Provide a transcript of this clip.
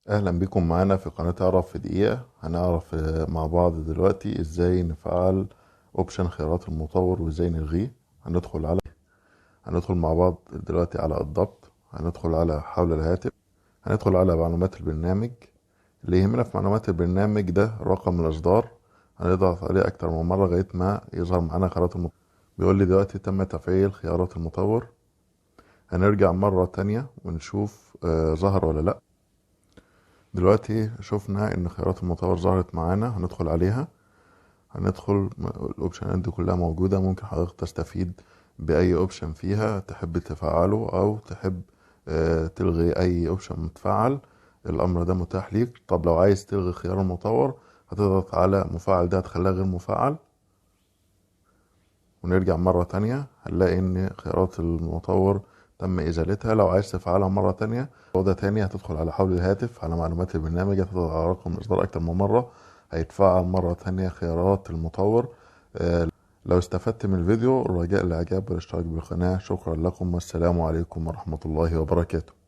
اهلا بكم معانا في قناة اعرف في دقيقة. هنعرف مع بعض دلوقتي ازاي نفعل اوبشن خيارات المطور وازاي نلغيه. هندخل مع بعض دلوقتي على الضبط، هندخل على حول الهاتف، هندخل على معلومات البرنامج. اللي يهمنا في معلومات البرنامج ده رقم الاصدار، هنضغط عليه اكتر من مرة لغاية ما يظهر معانا خيارات المطور. بيقول لي دلوقتي تم تفعيل خيارات المطور. هنرجع مرة تانية ونشوف ظهر ولا لا. دلوقتي شفنا ان خيارات المطور ظهرت معانا، هندخل عليها. الاوبشنات دي كلها موجودة، ممكن حضرتك تستفيد باي اوبشن فيها تحب تفعله او تحب تلغي اي اوبشن متفعل. الامر ده متاح ليك. طب لو عايز تلغي خيار المطور هتضغط على مفعل ده هتخليها غير مفعل، ونرجع مرة تانية هنلاقي ان خيارات المطور تم ازالتها. لو عايز تفعلها مرة تانية وده تاني هتدخل على حول الهاتف على معلومات البرنامج، هتضغط على رقم الاصدار اكتر من مرة، هيتفعل مرة تانية خيارات المطور. لو استفدت من الفيديو، الرجاء الاعجاب والاشتراك بالقناة. شكرا لكم والسلام عليكم ورحمة الله وبركاته.